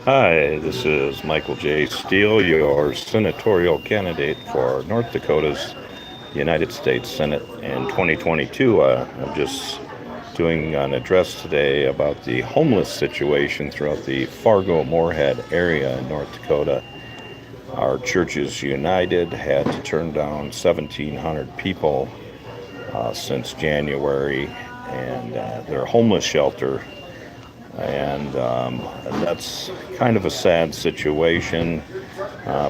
Hi, this is Michael J. Steele, your senatorial candidate for North Dakota's United States Senate in 2022. I'm just doing an address today about the homeless situation throughout the Fargo-Moorhead area in North Dakota. Our Churches United had to turn down 1,700 people since January, and their homeless shelter and that's kind of a sad situation.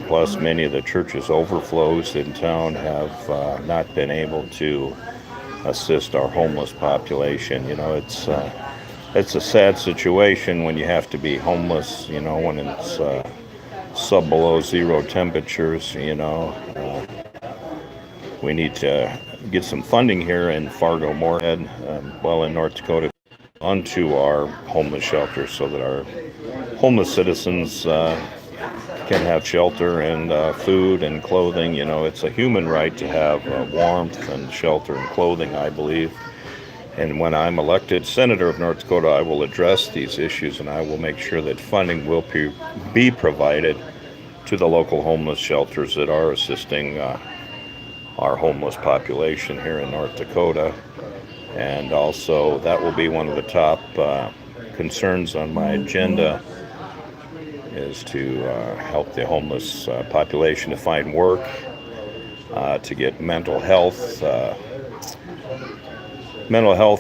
Plus, many of the churches' overflows in town have not been able to assist our homeless population. It's a sad situation when you have to be homeless. When it's sub below zero temperatures. We need to get some funding here in Fargo Moorhead, in North Dakota, onto our homeless shelters so that our homeless citizens can have shelter and food and clothing. It's a human right to have warmth and shelter and clothing, I believe. And when I'm elected senator of North Dakota, I will address these issues and I will make sure that funding will be provided to the local homeless shelters that are assisting our homeless population here in North Dakota. And also, that will be one of the top concerns on my agenda, is to help the homeless population to find work, to get mental health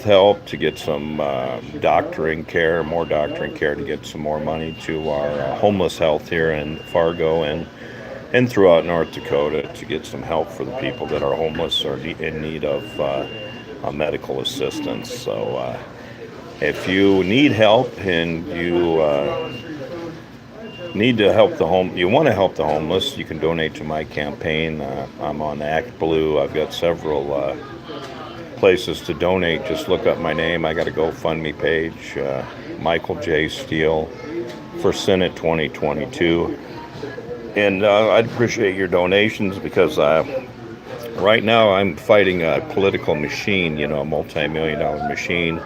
help, to get some more doctoring care, to get some more money to our homeless health here in Fargo and throughout North Dakota, to get some help for the people that are homeless or in need of medical assistance. So if you need help and you want to help the homeless, you can donate to my campaign. I'm on Act Blue. I've got several places to donate. Just look up my name. I got a GoFundMe page, Michael J. Steele for Senate 2022. And I'd appreciate your donations because right now I'm fighting a political machine, a multi-million-dollar machine.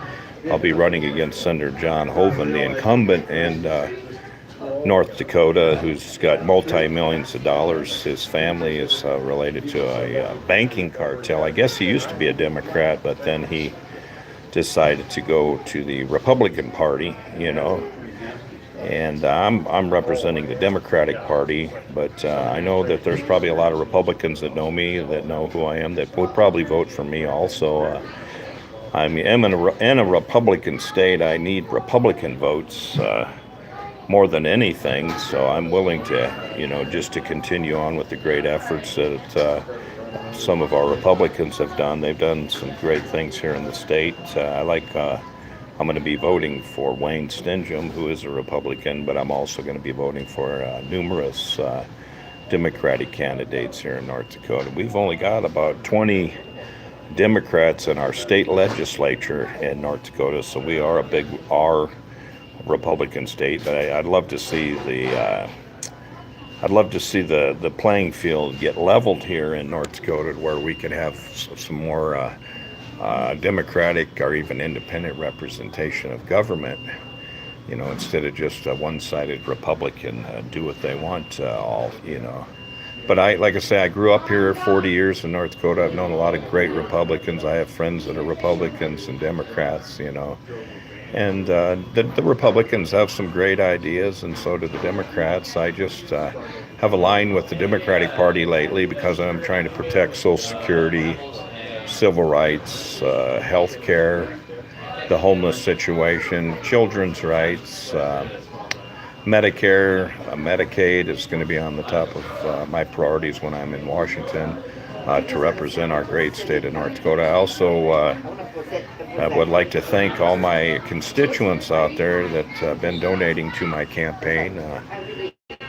I'll be running against Senator John Hoeven, the incumbent in North Dakota, who's got multi-millions of dollars. His family is related to a banking cartel. I guess he used to be a Democrat, but then he decided to go to the Republican Party, and I'm representing the Democratic Party, but I know that there's probably a lot of Republicans that know me, that know who I am, that would probably vote for me also. I'm in a Republican state. I need Republican votes more than anything, so I'm willing to, just to continue on with the great efforts that some of our Republicans have done. They've done some great things here in the state. I'm going to be voting for Wayne Stingham, who is a Republican, but I'm also going to be voting for numerous Democratic candidates here in North Dakota. We've only got about 20 Democrats in our state legislature in North Dakota, so we are a big R Republican state. But I'd love to see the playing field get leveled here in North Dakota, where we can have some more Democratic or even independent representation of government, instead of just a one-sided Republican do what they want But like I say, I grew up here 40 years in North Dakota. I've known a lot of great Republicans. I have friends that are Republicans and Democrats, and the Republicans have some great ideas, and so do the Democrats. I just have aligned with the Democratic Party lately because I'm trying to protect Social Security, civil rights, health care, the homeless situation, children's rights, Medicare, Medicaid is going to be on the top of my priorities when I'm in Washington to represent our great state of North Dakota. I also would like to thank all my constituents out there that have been donating to my campaign.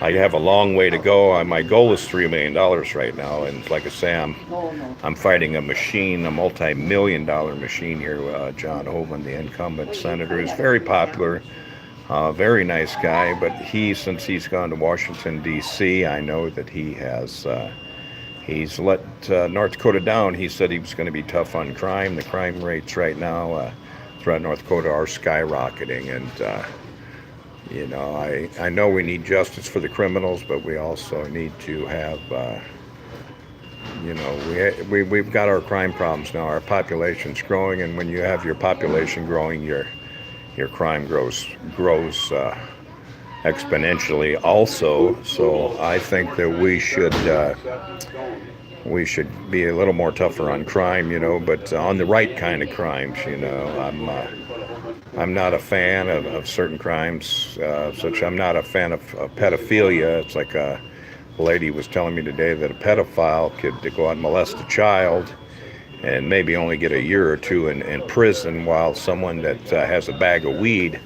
I have a long way to go. My goal is $3 million right now, and like I say, I'm fighting a machine, a multi-million-dollar machine here. John Hoeven, the incumbent senator, is very popular, very nice guy, but since he's gone to Washington, D.C., I know that he's let North Dakota down. He said he was going to be tough on crime. The crime rates right now throughout North Dakota are skyrocketing, and I know we need justice for the criminals, but we also need to have, we've got our crime problems now. Our population's growing, and when you have your population growing, your crime grows exponentially also. So I think that we should be a little more tougher on crime, but on the right kind of crimes. I'm not a fan of certain crimes, such I'm not a fan of pedophilia. It's like a lady was telling me today that a pedophile could go out and molest a child and maybe only get a year or two in prison, while someone that has a bag of weed,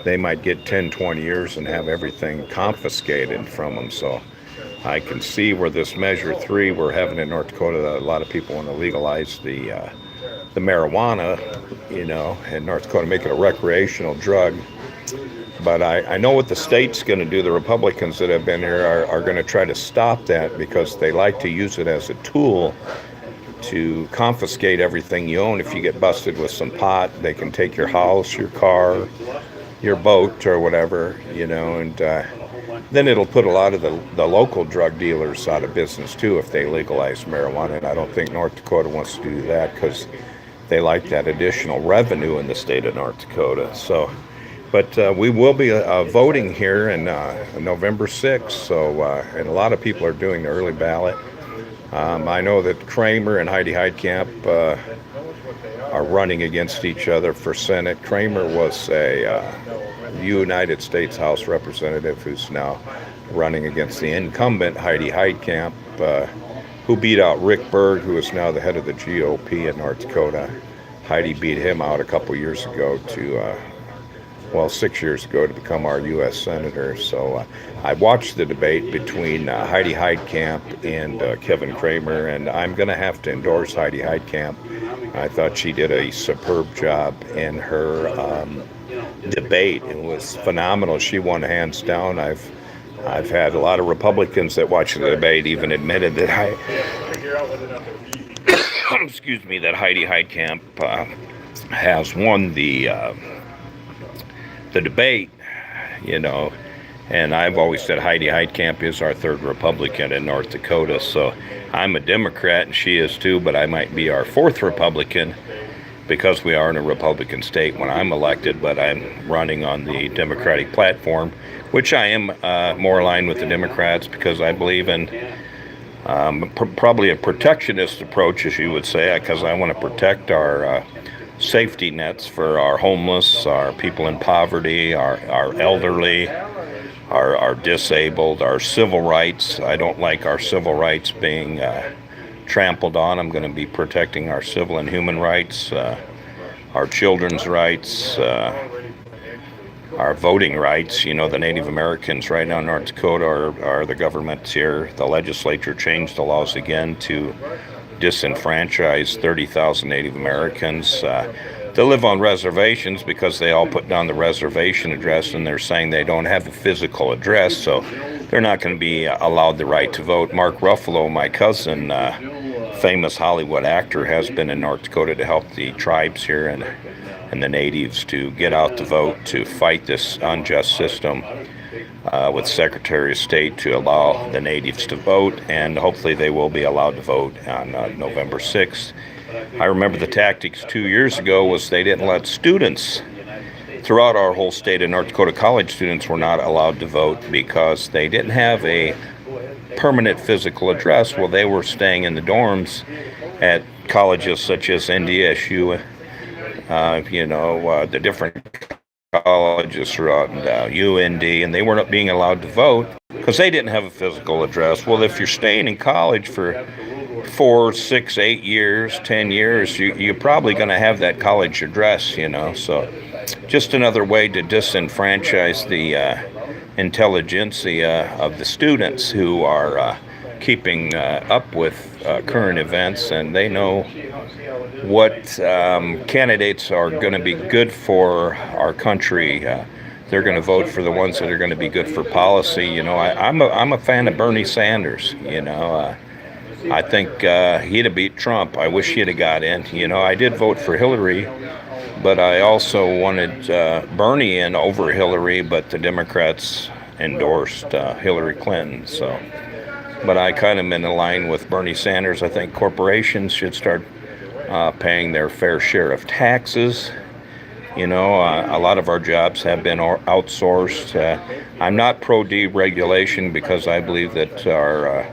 they might get 10, 20 years and have everything confiscated from them. So I can see where this Measure 3 we're having in North Dakota, a lot of people want to legalize the marijuana, in North Dakota, make it a recreational drug. But I know what the state's going to do. The Republicans that have been here are going to try to stop that, because they like to use it as a tool to confiscate everything you own. If you get busted with some pot, they can take your house, your car, your boat, or whatever, and then it'll put a lot of the local drug dealers out of business too if they legalize marijuana. And I don't think North Dakota wants to do that, because they like that additional revenue in the state of North Dakota. So, but we will be voting here in November 6th. So, and a lot of people are doing the early ballot. I know that Kramer and Heidi Heitkamp are running against each other for Senate. Kramer was a United States House representative who's now running against the incumbent Heidi Heitkamp, who beat out Rick Berg, who is now the head of the GOP in North Dakota. Heidi beat him out a couple years ago 6 years ago, to become our U.S. Senator. So I watched the debate between Heidi Heitkamp and Kevin Kramer, and I'm going to have to endorse Heidi Heitkamp. I thought she did a superb job in her debate. It was phenomenal. She won hands down. I've had a lot of Republicans that watched the debate even admitted that that Heidi Heitkamp has won the debate, and I've always said Heidi Heitkamp is our third Republican in North Dakota. So I'm a Democrat and she is too, but I might be our fourth Republican, because we are in a Republican state when I'm elected, but I'm running on the Democratic platform, which I am more aligned with the Democrats, because I believe in probably a protectionist approach, as you would say, because I want to protect our safety nets for our homeless, our people in poverty, our elderly, our disabled, our civil rights. I don't like our civil rights being trampled on. I'm going to be protecting our civil and human rights, our children's rights, our voting rights. The Native Americans right now in North Dakota are the government's here. The legislature changed the laws again to disenfranchise 30,000 Native Americans. They live on reservations because they all put down the reservation address, and they're saying they don't have a physical address, so they're not going to be allowed the right to vote. Mark Ruffalo, my cousin, famous Hollywood actor, has been in North Dakota to help the tribes here and the natives to get out the vote, to fight this unjust system with Secretary of State to allow the natives to vote, and hopefully they will be allowed to vote on November 6th. I remember the tactics 2 years ago was they didn't let students throughout our whole state of North Dakota. College students were not allowed to vote because they didn't have a permanent physical address. Well, they were staying in the dorms at colleges such as NDSU, the different colleges throughout UND, and they weren't being allowed to vote because they didn't have a physical address. Well, if you're staying in college for 4, 6, 8 years, 10 years, you're probably going to have that college address, so just another way to disenfranchise the intelligentsia of the students who are keeping up with current events, and they know what candidates are going to be good for our country. They're going to vote for the ones that are going to be good for policy. I'm a fan of Bernie Sanders. I think he'd have beat Trump. I wish he'd have got in. I did vote for Hillary, But I also wanted Bernie in over Hillary, but the Democrats endorsed Hillary Clinton. So, but I kind of am in line with Bernie Sanders. I think corporations should start paying their fair share of taxes. You know, a lot of our jobs have been outsourced. I'm not pro-deregulation because I believe that our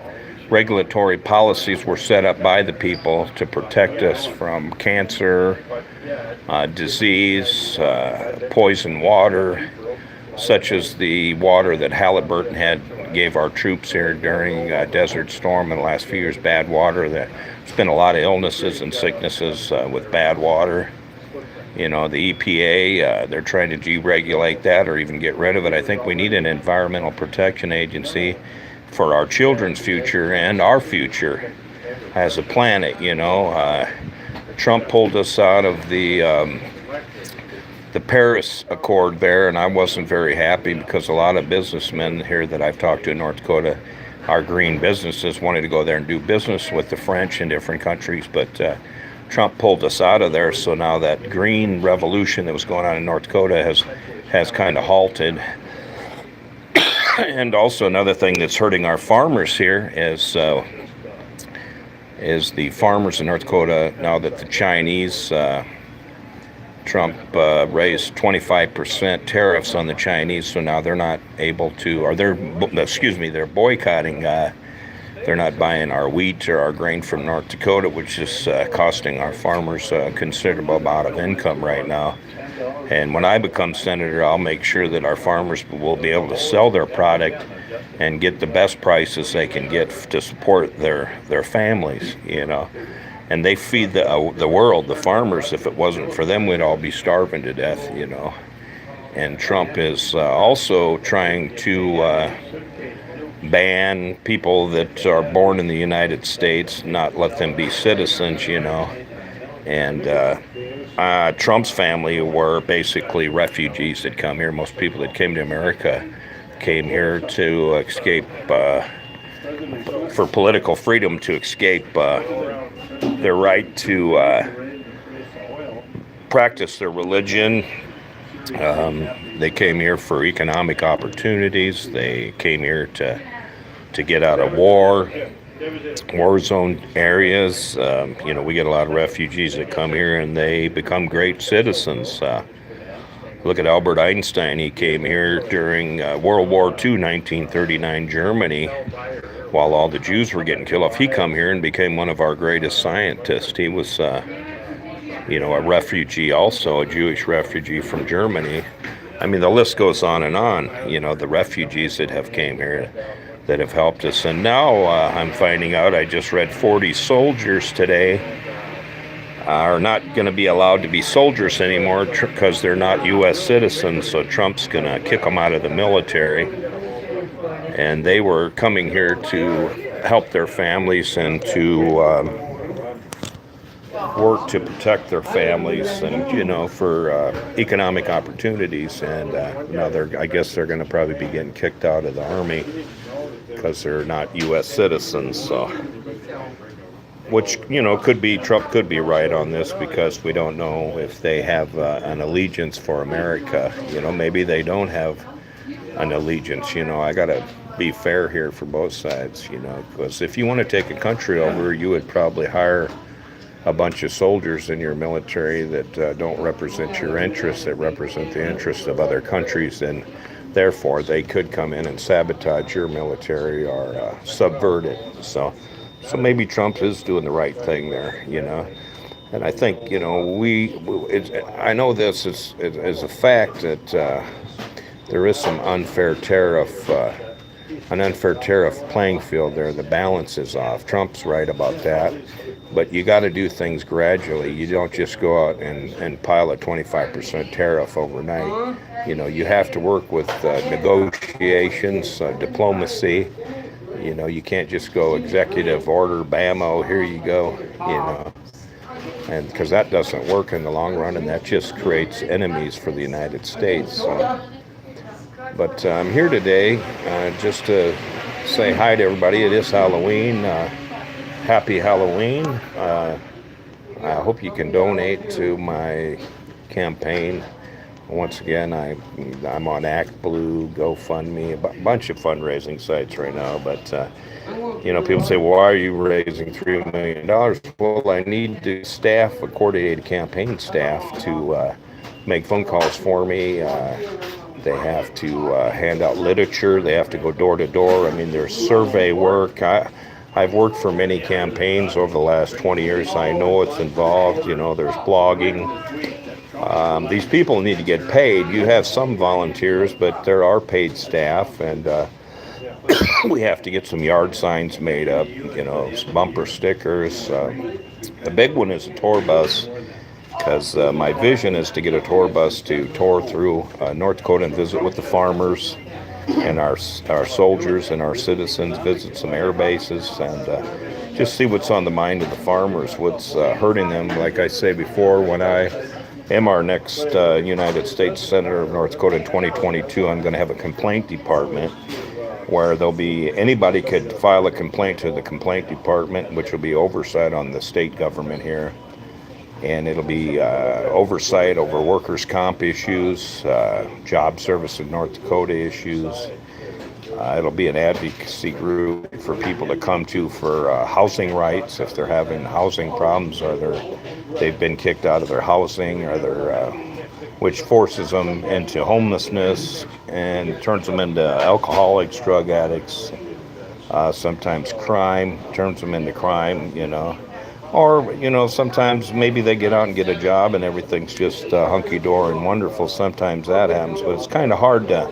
regulatory policies were set up by the people to protect us from cancer, disease, poison water, such as the water that Halliburton gave our troops here during Desert Storm in the last few years. Bad water. There's been a lot of illnesses and sicknesses with bad water. You know, the EPA, they're trying to deregulate that or even get rid of it. I think we need an environmental protection agency for our children's future and our future as a planet. You know, Trump pulled us out of the Paris Accord there, and I wasn't very happy because a lot of businessmen here that I've talked to in North Dakota, our green businesses, wanted to go there and do business with the French in different countries, but Trump pulled us out of there, so now that green revolution that was going on in North Dakota has kind of halted. And also another thing that's hurting our farmers here is the farmers in North Dakota, now that the Chinese, Trump raised 25% tariffs on the Chinese, so now they're not able to, or they're boycotting. They're not buying our wheat or our grain from North Dakota, which is costing our farmers a considerable amount of income right now. And when I become senator, I'll make sure that our farmers will be able to sell their product and get the best prices they can get to support their families, you know. And they feed the world, the farmers. If it wasn't for them, we'd all be starving to death, you know. And Trump is also trying to ban people that are born in the United States, not let them be citizens, you know. And Trump's family were basically refugees that come here. Most people that came to America came here to escape, for political freedom, to escape their right to practice their religion. They came here for economic opportunities. They came here to get out of war zone areas. You know, we get a lot of refugees that come here and they become great citizens. Look at Albert Einstein. He came here during World War II, 1939 Germany, while all the Jews were getting killed off. He come here and became one of our greatest scientists. He was you know, a refugee also, a Jewish refugee from Germany. I mean, the list goes on and on, you know, the refugees that have came here that have helped us. And now I'm finding out, I just read 40 soldiers today are not going to be allowed to be soldiers anymore because they're not U.S. citizens, so Trump's going to kick them out of the military. And they were coming here to help their families and to work to protect their families and, you know, for economic opportunities. And now I guess they're going to probably be getting kicked out of the Army because they're not U.S. citizens. So, which, you know, Trump could be right on this, because we don't know if they have an allegiance for America. You know, maybe they don't have an allegiance. You know, I got to be fair here for both sides, you know, because if you want to take a country over, you would probably hire a bunch of soldiers in your military that don't represent your interests, that represent the interests of other countries, and therefore they could come in and sabotage your military or subvert it. So maybe Trump is doing the right thing there, you know. And I think, you know, I know this is a fact that there is some unfair tariff, an unfair tariff playing field there. The balance is off. Trump's right about that. But you got to do things gradually. You don't just go out and pile a 25% tariff overnight. You know, you have to work with negotiations, diplomacy. You know, you can't just go executive order, bammo, here you go, you know. And because that doesn't work in the long run, and that just creates enemies for the United States. So. But I'm here today just to say hi to everybody. It is Halloween. Happy Halloween. I hope you can donate to my campaign. Once again, I'm on ActBlue, GoFundMe, a bunch of fundraising sites right now. But people say, "Well, why are you raising $3 million?" Well, I need to staff, a coordinated campaign staff, to make phone calls for me. They have to hand out literature. They have to go door to door. I mean, there's survey work. I've worked for many campaigns over the last 20 years. I know what's involved. There's blogging. These people need to get paid. You have some volunteers, but there are paid staff, and we have to get some yard signs made up, bumper stickers. The big one is a tour bus, because my vision is to get a tour bus to tour through North Dakota and visit with the farmers and our soldiers and our citizens, visit some air bases, and just see what's on the mind of the farmers, what's hurting them. Like I say before, when I am our next United States Senator of North Dakota in 2022, I'm going to have a complaint department where anybody could file a complaint to the complaint department, which will be oversight on the state government here. And it'll be oversight over workers' comp issues, job service in North Dakota issues. It'll be an advocacy group for people to come to for housing rights if they're having housing problems, or they've been kicked out of their housing, or which forces them into homelessness and turns them into alcoholics, drug addicts. Sometimes crime turns them into crime, Or, sometimes maybe they get out and get a job and everything's just hunky-dory and wonderful. Sometimes that happens, but it's kind of hard to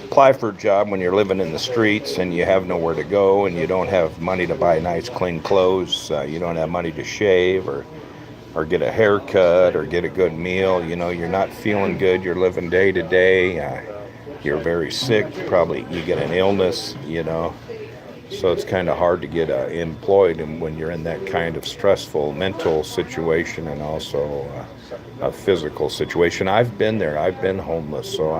apply for a job when you're living in the streets and you have nowhere to go and you don't have money to buy nice, clean clothes. You don't have money to shave or get a haircut or get a good meal. You're not feeling good. You're living day to day. You're very sick. Probably you get an illness, So it's kind of hard to get employed, and when you're in that kind of stressful mental situation and also a physical situation. I've been there. I've been homeless. So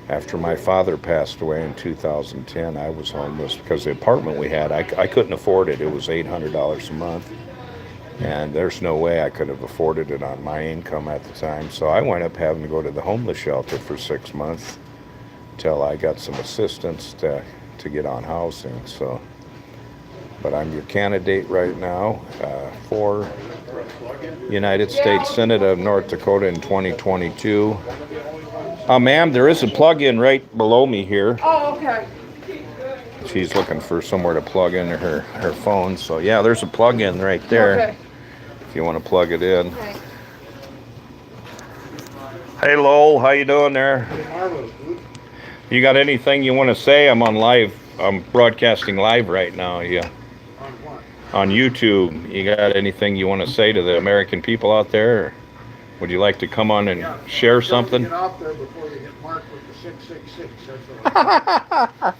after my father passed away in 2010, I was homeless because the apartment we had, I couldn't afford it. It was $800 a month, and there's no way I could have afforded it on my income at the time. So I wound up having to go to the homeless shelter for 6 months until I got some assistance to get on housing. But I'm your candidate right now for United States Senate of North Dakota in 2022. Ma'am, there is a plug-in right below me here. Oh, okay. She's looking for somewhere to plug in her phone. So yeah, there's a plug-in right there. Okay. If you want to plug it in. Okay. Hey Lowell, how you doing there? You got anything you want to say? I'm on live. I'm broadcasting live right now. Yeah. On what? On YouTube. You got anything you want to say to the American people out there? Or would you like to come on and share something? Get out there before you get marked with the 666. That's what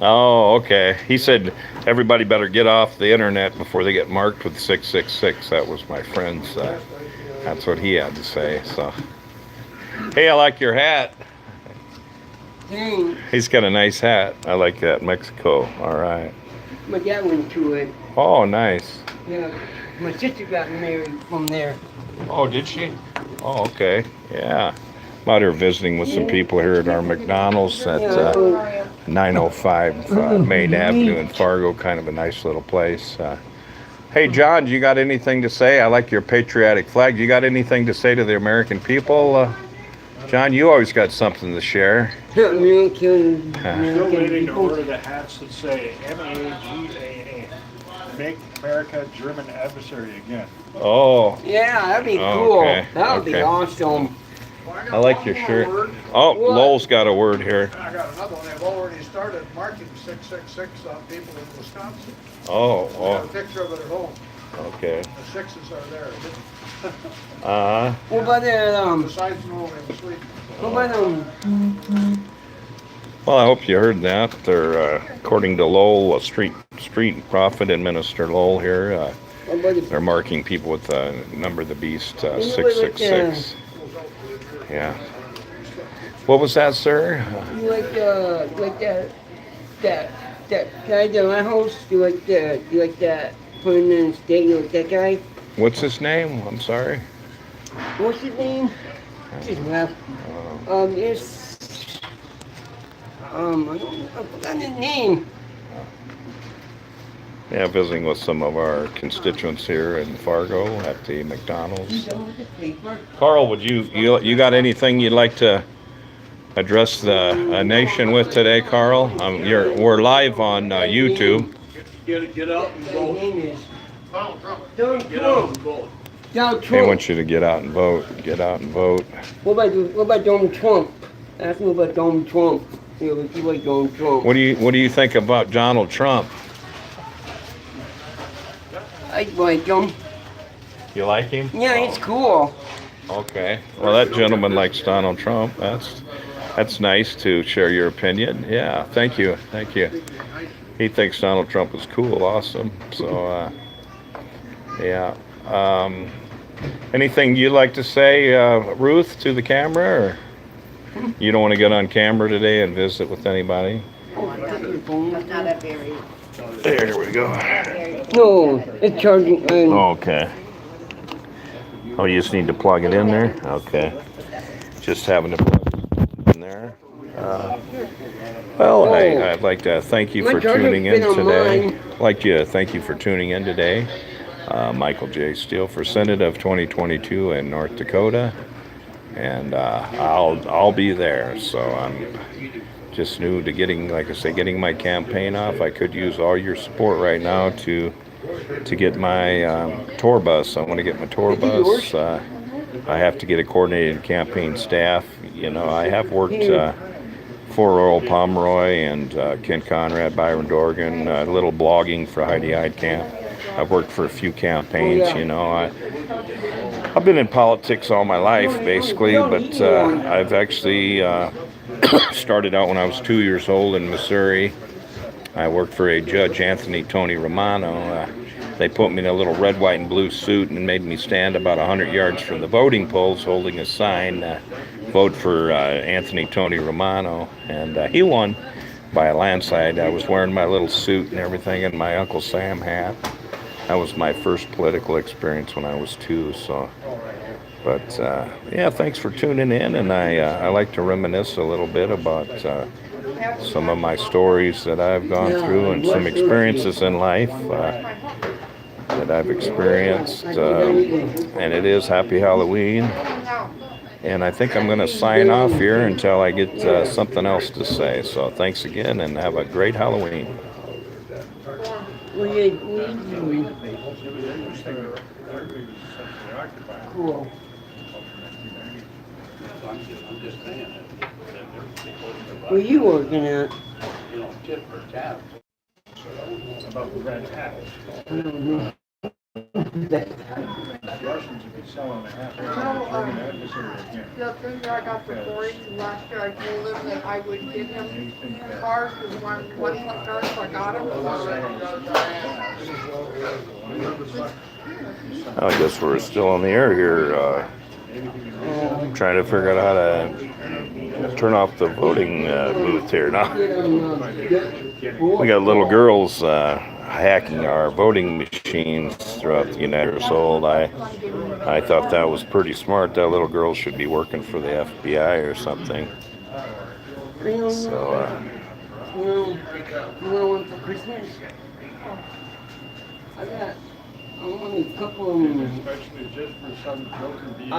Oh, okay. He said everybody better get off the internet before they get marked with 666. That was my friend's. That's what he had to say. So, hey, I like your hat. Dang. He's got a nice hat. I like that. Mexico. All right. My dad went to it. Oh, nice. Yeah. My sister got married from there. Oh, did she? Oh, okay. Yeah. I'm out here visiting with some people here at our McDonald's at 905 Main Avenue in Fargo. Kind of a nice little place. Hey, John, do you got anything to say? I like your patriotic flag. Do you got anything to say to the American people? John, you always got something to share. American Still waiting to people. order the hats that say MAGAA. Make America German adversary again. Oh, Yeah, that'd be Oh, cool. okay, That would be okay. awesome. I like your shirt. Oh, What? Lowell's got a word here. I got another one. They've already started marking 666 on people in Wisconsin. Oh, I got a oh, picture of it at home. okay. The sixes are there. Uh-huh. What about that, Besides no in sleep. what about, Well, I hope you heard that. They're, according to Lowell, a street prophet and Minister Lowell here, what about the, they're marking people with number of the beast, You know what, 666. Yeah. What was that, sir? you like that guy at my house? You like that person in the state? You like that guy? What's his name? I'm sorry. What's his name? Just left. It's I forgot his name. Yeah, visiting with some of our constituents here in Fargo at the McDonald's. Carl, would you got anything you'd like to address the nation with today, Carl? We're live on YouTube. Get out and His vote. name is Donald Get out and Trump. vote. Donald They Trump. want you to get out and vote. Get out and vote. What about Donald Trump? Ask me about Donald Trump. Yeah, let's see about Donald Trump. What do you think about Donald Trump? I like him. You like him? Yeah, he's cool. Okay. Well, that gentleman likes Donald Trump. That's nice to share your opinion. Yeah. Thank you. Thank you. He thinks Donald Trump is cool. Awesome. So, yeah. Anything you'd like to say, Ruth, to the camera, or you don't want to get on camera today and visit with anybody? Oh, take your phone. Not a very, There we go. very. No, it's charging. Okay. Oh, you just need to plug it in there? Okay. Just having to plug it in there. Well, I'd like to thank you My for charger's tuning in been on today. mine. I'd like to thank you for tuning in today. Michael J. Steele for Senate of 2022 in North Dakota. And I'll be there. So I'm just new to getting, like I say, getting my campaign off. I could use all your support right now to get my tour bus. I want to get my tour bus. I have to get a coordinated campaign staff. You know, I have worked for Earl Pomeroy and Ken Conrad, Byron Dorgan, a little blogging for Heidi Heidkamp. I've worked for a few campaigns. You know, I've been in politics all my life, basically, but I've actually started out when I was 2 years old in Missouri. I worked for a judge, Anthony Tony Romano. They put me in a little red, white, and blue suit and made me stand about 100 yards from the voting polls holding a sign, vote for Anthony Tony Romano. And he won by a landslide. I was wearing my little suit and everything and my Uncle Sam hat. That was my first political experience when I was 2. So, but yeah, thanks for tuning in. And I like to reminisce a little bit about some of my stories that I've gone through and some experiences in life that I've experienced. And it is Happy Halloween. And I think I'm going to sign off here until I get something else to say. So thanks again and have a great Halloween. Cool. Where you working at? About the red hat. I don't know. Russians would be selling a half acre in this area again. The thing that I got for Cory last year, I told him that I would give him cars, because one car, so I got him. I guess we're still on the air here. I'm trying to figure out how to turn off the voting booth here now. We got little girls hacking our voting machines throughout the United States. I thought that was pretty smart. That little girl should be working for the FBI or something. So, You want one for Christmas? I want a couple of them. Especially just for some joker being.